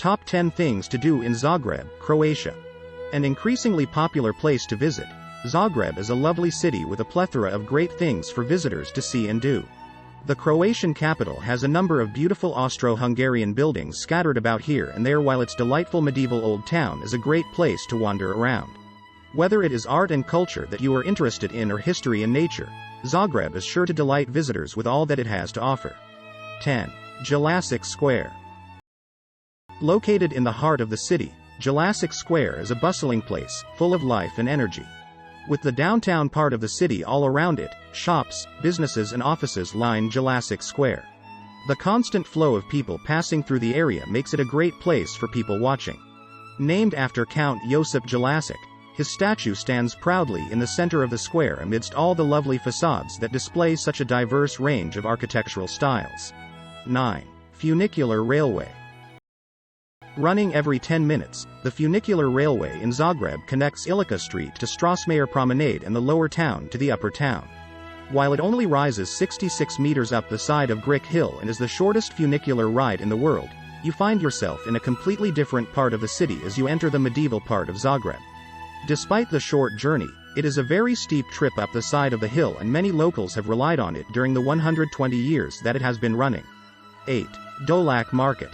Top 10 Things to Do in Zagreb, Croatia. An increasingly popular place to visit, Zagreb is a lovely city with a plethora of great things for visitors to see and do. The Croatian capital has a number of beautiful Austro-Hungarian buildings scattered about here and there, while its delightful medieval old town is a great place to wander around. Whether it is art and culture that you are interested in or history and nature, Zagreb is sure to delight visitors with all that it has to offer. 10. Dolac Square. Located in the heart of the city, Dolac Square is a bustling place, full of life and energy. With the downtown part of the city all around it, shops, businesses and offices line Dolac Square. The constant flow of people passing through the area makes it a great place for people watching. Named after Count Josip Dolac, his statue stands proudly in the center of the square amidst all the lovely facades that display such a diverse range of architectural styles. 9. Funicular Railway. Running every 10 minutes, the Funicular Railway in Zagreb connects Ilica Street to Strassmayer Promenade and the lower town to the upper town. While it only rises 66 meters up the side of Brick Hill and is the shortest funicular ride in the world, you find yourself in a completely different part of the city as you enter the medieval part of Zagreb. Despite the short journey, it is a very steep trip up the side of the hill, and many locals have relied on it during the 120 years that it has been running. 8. Dolac Market.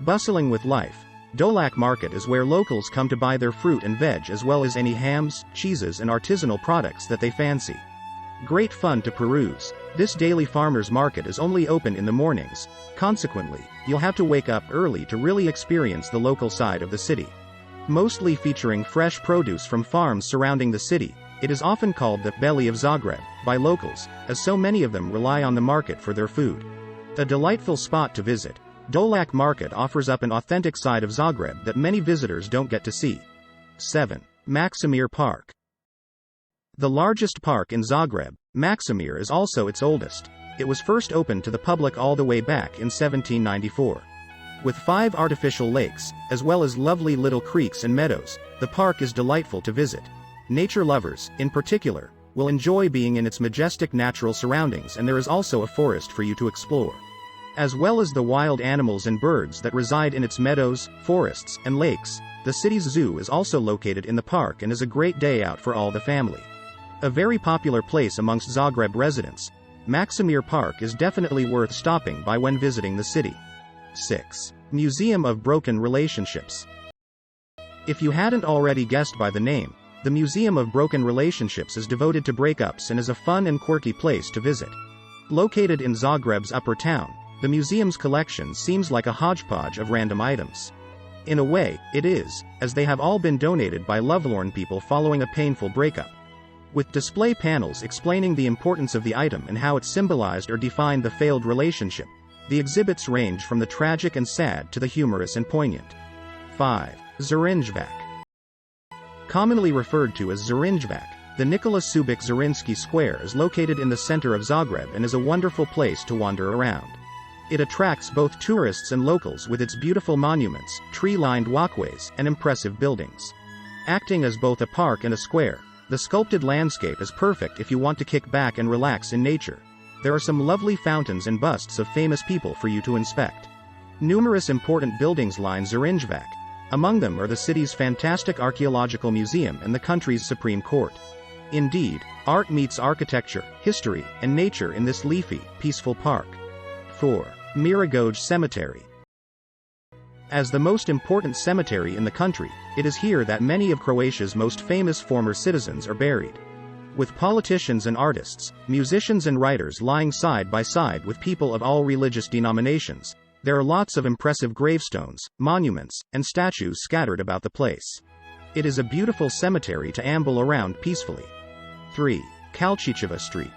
Bustling with life, Dolac Market is where locals come to buy their fruit and veg, as well as any hams, cheeses and artisanal products that they fancy. Great fun to peruse. This daily farmers market is only open in the mornings, consequently, you'll have to wake up early to really experience the local side of the city. Mostly featuring fresh produce from farms surrounding the city, it is often called the belly of Zagreb by locals, as so many of them rely on the market for their food. A delightful spot to visit, Dolac Market offers up an authentic side of Zagreb that many visitors don't get to see. 7. Maximer Park. The largest park in Zagreb, Maximer is also its oldest. It was first opened to the public all the way back in 1794. With 5 artificial lakes, as well as lovely little creeks and meadows, the park is delightful to visit. Nature lovers, in particular, will enjoy being in its majestic natural surroundings, and there is also a forest for you to explore. As well as the wild animals and birds that reside in its meadows, forests, and lakes, the city's zoo is also located in the park and is a great day out for all the family. A very popular place amongst Zagreb residents, Maximer Park is definitely worth stopping by when visiting the city. 6. Museum of Broken Relationships. If you hadn't already guessed by the name, the Museum of Broken Relationships is devoted to breakups and is a fun and quirky place to visit. Located in Zagreb's upper town, the museum's collection seems like a hodgepodge of random items. In a way, it is, as they have all been donated by lovelorn people following a painful breakup. With display panels explaining the importance of the item and how it symbolized or defined the failed relationship, the exhibits range from the tragic and sad to the humorous and poignant. 5. Syringe Back. Commonly referred to as Syringe Back, the Nikola Subic Zrinski Square is located in the center of Zagreb and is a wonderful place to wander around. It attracts both tourists and locals with its beautiful monuments, tree-lined walkways, and impressive buildings. Acting as both a park and a square, the sculpted landscape is perfect if you want to kick back and relax in nature. There are some lovely fountains and busts of famous people for you to inspect. Numerous important buildings line Syringe Back. Among them are the city's fantastic archaeological museum and the country's Supreme Court. Indeed, art meets architecture, history, and nature in this leafy, peaceful park. 4. Miragoge Cemetery. As the most important cemetery in the country, it is here that many of Croatia's most famous former citizens are buried. With politicians and artists, musicians and writers lying side by side with people of all religious denominations, there are lots of impressive gravestones, monuments, and statues scattered about the place. It is a beautiful cemetery to amble around peacefully. 3. Kalochija Street.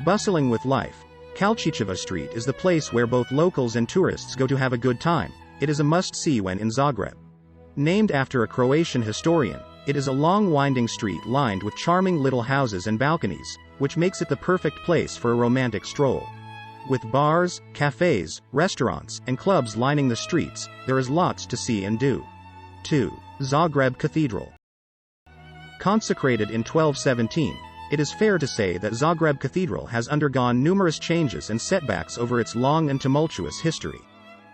Bustling with life, Kalochija Street is the place where both locals and tourists go to have a good time. It is a must-see when in Zagreb. Named after a Croatian historian, it is a long winding street lined with charming little houses and balconies, which makes it the perfect place for a romantic stroll. With bars, cafes, restaurants, and clubs lining the streets, there is lots to see and do. 2. Zagreb Cathedral. Consecrated in 1217, it is fair to say that Zagreb Cathedral has undergone numerous changes and setbacks over its long and tumultuous history.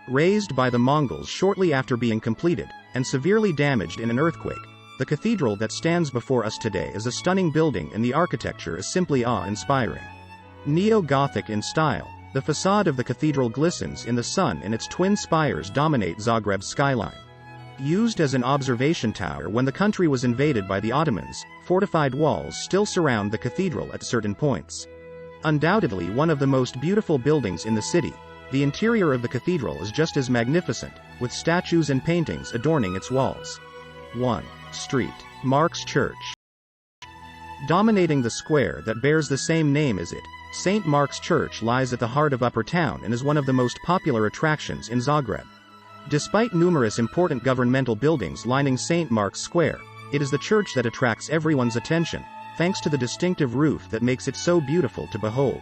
Razed by the Mongols shortly after being completed, and severely damaged in an earthquake, the cathedral that stands before us today is a stunning building, and the architecture is simply awe-inspiring. Neo-Gothic in style, the facade of the cathedral glistens in the sun and its twin spires dominate Zagreb's skyline. Used as an observation tower when the country was invaded by the Ottomans, fortified walls still surround the cathedral at certain points. Undoubtedly one of the most beautiful buildings in the city, the interior of the cathedral is just as magnificent, with statues and paintings adorning its walls. 1. Street. Mark's Church. Dominating the square that bears the same name as it, St. Mark's Church lies at the heart of Upper Town and is one of the most popular attractions in Zagreb. Despite numerous important governmental buildings lining St. Mark's Square, it is the church that attracts everyone's attention, thanks to the distinctive roof that makes it so beautiful to behold.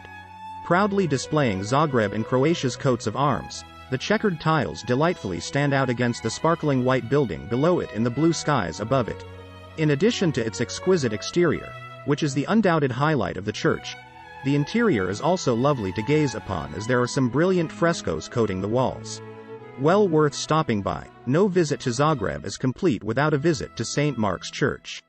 Proudly displaying Zagreb and Croatia's coats of arms, the checkered tiles delightfully stand out against the sparkling white building below it and the blue skies above it. In addition to its exquisite exterior, which is the undoubted highlight of the church, the interior is also lovely to gaze upon, as there are some brilliant frescoes coating the walls. Well worth stopping by. No visit to Zagreb is complete without a visit to St. Mark's Church.